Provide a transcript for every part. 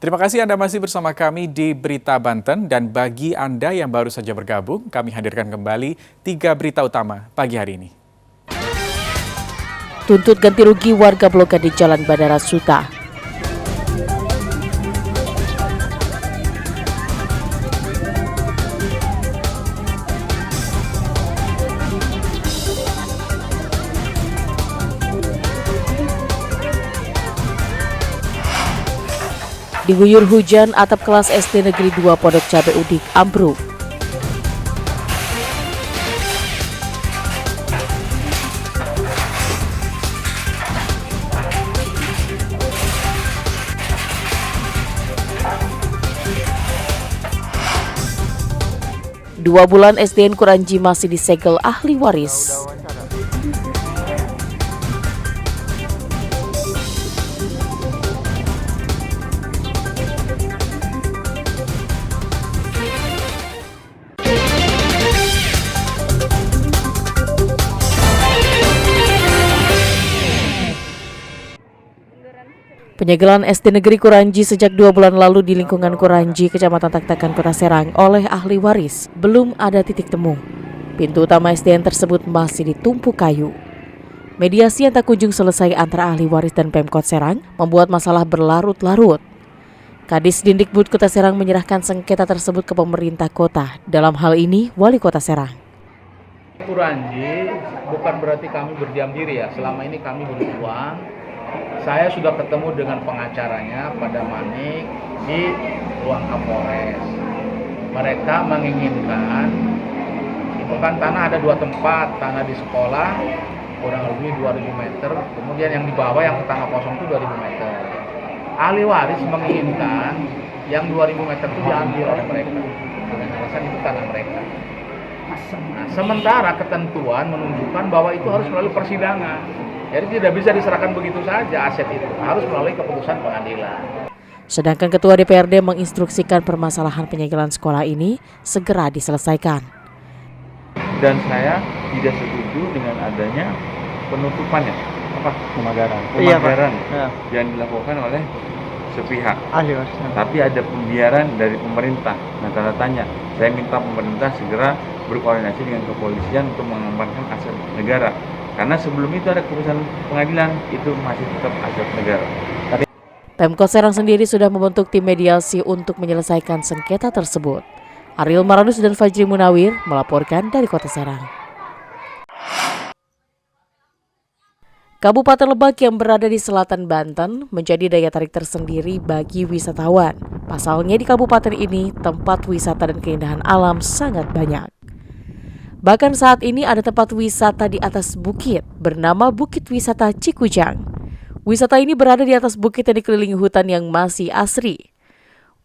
Terima kasih Anda masih bersama kami di Berita Banten, dan bagi Anda yang baru saja bergabung, kami hadirkan kembali 3 berita utama pagi hari ini. Tuntut ganti rugi warga blokade Jalan Bandara Suta. Diguyur hujan, atap kelas SD Negeri 2 Pondok Cabe Udik ambruk. Dua bulan SDN Kuranji masih disegel ahli waris. Penyegelan SD Negeri Kuranji sejak 2 bulan lalu di lingkungan Kuranji, Kecamatan Taktakan, Kota Serang oleh ahli waris belum ada titik temu. Pintu utama SDN tersebut masih ditumpuk kayu. Mediasi yang tak kunjung selesai antara ahli waris dan Pemkot Serang membuat masalah berlarut-larut. Kadis Dindikbud Kota Serang menyerahkan sengketa tersebut ke pemerintah kota, dalam hal ini Wali Kota Serang. Kuranji bukan berarti kami berdiam diri ya. Selama ini kami berjuang. Saya sudah ketemu dengan pengacaranya pada Manik di ruang Kapolres. Mereka menginginkan, itu kan tanah ada 2 tempat, tanah di sekolah kurang lebih 2000 meter, kemudian yang di bawah yang tanah kosong itu 2000 meter. Ahli waris menginginkan yang 2000 meter itu diambil oleh mereka, dengan alasan itu tanah mereka. Nah, sementara ketentuan menunjukkan bahwa itu harus melalui persidangan. Jadi tidak bisa diserahkan begitu saja aset itu, harus melalui keputusan pengadilan. Sedangkan Ketua DPRD menginstruksikan permasalahan penyegelan sekolah ini segera diselesaikan. Dan saya tidak setuju dengan adanya penutupannya, pemagaran yang dilakukan oleh sepihak. Tapi ada pembiaran dari pemerintah. Nah, tanda tanya, saya minta pemerintah segera berkoordinasi dengan kepolisian untuk mengembangkan aset negara. Karena sebelum itu ada keputusan pengadilan, itu masih tetap aset negara. Pemkot Serang sendiri sudah membentuk tim mediasi untuk menyelesaikan sengketa tersebut. Ariel Maranus dan Fajri Munawir melaporkan dari Kota Serang. Kabupaten Lebak yang berada di selatan Banten menjadi daya tarik tersendiri bagi wisatawan. Pasalnya di kabupaten ini tempat wisata dan keindahan alam sangat banyak. Bahkan saat ini ada tempat wisata di atas bukit bernama Bukit Wisata Cikujang. Wisata ini berada di atas bukit yang dikelilingi hutan yang masih asri.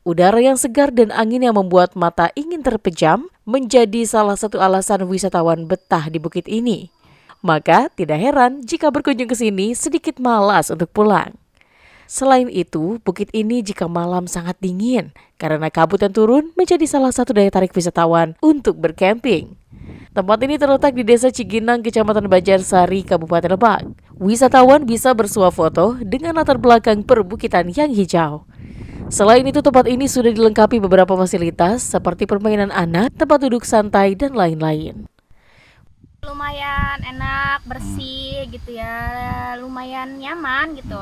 Udara yang segar dan angin yang membuat mata ingin terpejam menjadi salah satu alasan wisatawan betah di bukit ini. Maka tidak heran jika berkunjung ke sini sedikit malas untuk pulang. Selain itu, bukit ini jika malam sangat dingin karena kabut yang turun menjadi salah satu daya tarik wisatawan untuk bercamping. Tempat ini terletak di Desa Ciginang, Kecamatan Banjarsari, Kabupaten Lebak. Wisatawan bisa bersuah foto dengan latar belakang perbukitan yang hijau. Selain itu, tempat ini sudah dilengkapi beberapa fasilitas seperti permainan anak, tempat duduk santai, dan lain-lain. Lumayan enak, bersih gitu ya, lumayan nyaman gitu.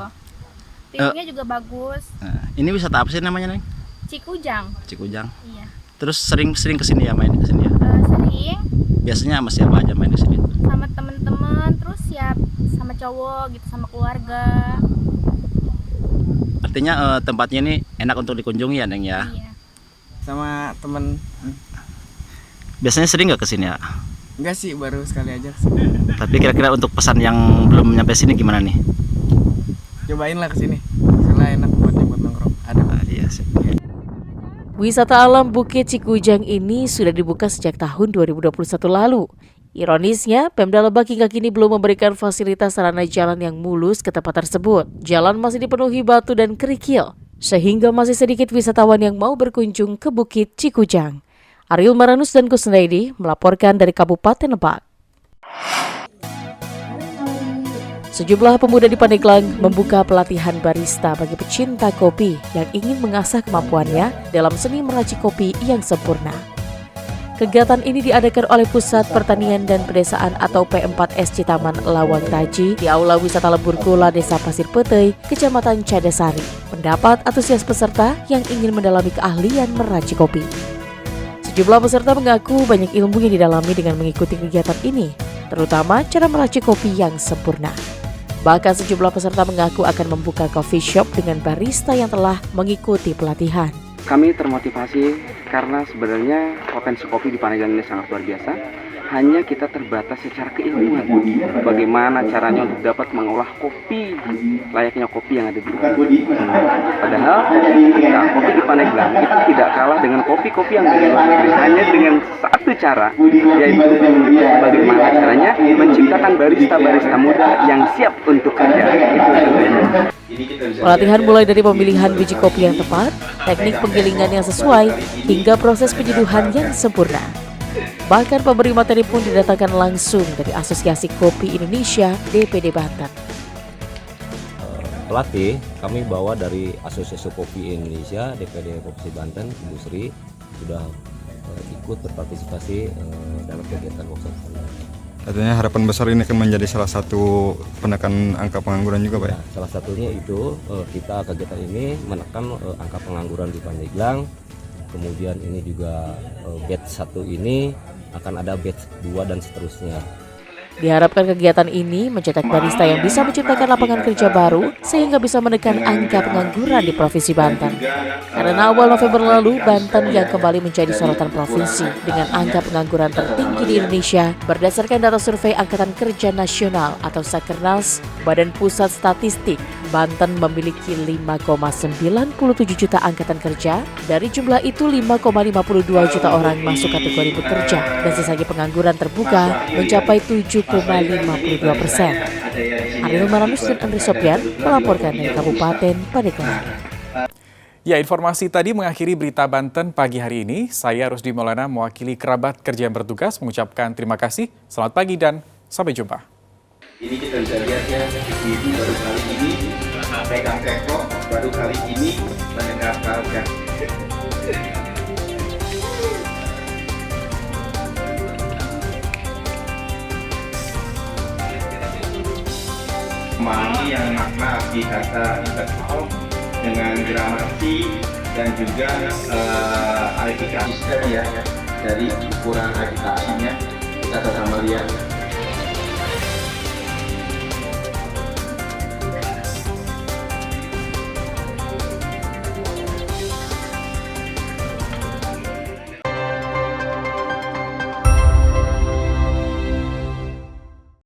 View-nya juga bagus. Ini wisata apa sih namanya, Neng? Cikujang. Cikujang. Iya. Terus sering kesini ya, main kesini ya? Sering. Biasanya sama siapa aja main di sini? Sama temen-temen, terus ya sama cowok gitu, sama keluarga. Artinya tempatnya ini enak untuk dikunjungi ya, Neng ya? Iya. Sama temen. Biasanya sering nggak kesini ya? Enggak sih, baru sekali aja. Tapi kira-kira untuk pesan yang belum nyampe sini gimana nih? Cobain lah kesini, karena enak buat nongkrong. Ada. Iya sih. Wisata alam Bukit Cikujang ini sudah dibuka sejak tahun 2021 lalu. Ironisnya, Pemda Lebak hingga kini belum memberikan fasilitas sarana jalan yang mulus ke tempat tersebut. Jalan masih dipenuhi batu dan kerikil, sehingga masih sedikit wisatawan yang mau berkunjung ke Bukit Cikujang. Ariel Maranus dan Kusnaidi melaporkan dari Kabupaten Lebak. Sejumlah pemuda di Pandeglang membuka pelatihan barista bagi pecinta kopi yang ingin mengasah kemampuannya dalam seni meracik kopi yang sempurna. Kegiatan ini diadakan oleh Pusat Pertanian dan Pedesaan atau P4S Citaman Lawang Taji di Aula Wisata Lembur Kula Desa Pasir Petei, Kecamatan Cadasari. Pendapat antusias peserta yang ingin mendalami keahlian meracik kopi. Sejumlah peserta mengaku banyak ilmu yang didalami dengan mengikuti kegiatan ini, terutama cara meracik kopi yang sempurna. Bahkan sejumlah peserta mengaku akan membuka coffee shop dengan barista yang telah mengikuti pelatihan. Kami termotivasi karena sebenarnya potensi kopi di Pandeglang ini sangat luar biasa. Hanya kita terbatas secara keilmuan. Bagaimana caranya untuk dapat mengolah kopi layaknya kopi yang ada di luar. Padahal kopi di Pandeglang itu tidak kalah dengan kopi-kopi yang dari luar negeri. Hanya dengan satu cara, yaitu bagaimana caranya menciptakan barista-barista muda yang siap untuk kerja. Pelatihan mulai dari pemilihan biji kopi yang tepat, teknik penggilingan yang sesuai, hingga proses penyeduhan yang sempurna. Bahkan pemberi materi pun didatangkan langsung dari Asosiasi Kopi Indonesia DPD Banten. Pelatih kami bawa dari Asosiasi Kopi Indonesia DPD Provinsi Banten, Ibu Sri, sudah ikut berpartisipasi dalam kegiatan workshop. Artinya harapan besar ini akan menjadi salah satu penekan angka pengangguran juga, Pak ya? Salah satunya itu kita kegiatan ini menekan angka pengangguran di Pandeglang. Kemudian ini juga batch 1 ini akan ada batch 2 dan seterusnya. Diharapkan kegiatan ini mencetak barista yang bisa menciptakan lapangan kerja baru sehingga bisa menekan angka pengangguran di Provinsi Banten. Karena awal November lalu, Banten yang kembali menjadi sorotan provinsi dengan angka pengangguran tertinggi di Indonesia berdasarkan data survei Angkatan Kerja Nasional atau Sakernas, Badan Pusat Statistik. Banten memiliki 5,97 juta angkatan kerja. Dari jumlah itu 5,52 juta orang masuk kategori bekerja dan sisanya pengangguran terbuka mencapai 7,52%. Ariel Maranus dan Andri Sopyan melaporkan dari Kabupaten Pandeglang. Ya, informasi tadi mengakhiri berita Banten pagi hari ini. Saya Rusdi Maulana mewakili kerabat kerja yang bertugas mengucapkan terima kasih. Selamat pagi dan sampai jumpa. Ini kita bisa lihat ya, ibu baru kali ini pegang teko, baru kali ini mendengarkan. Memahami yang makna arti kata intelektual dengan gramasi dan juga arifikasi ya, dari ukuran agitasinya kita sama lihat.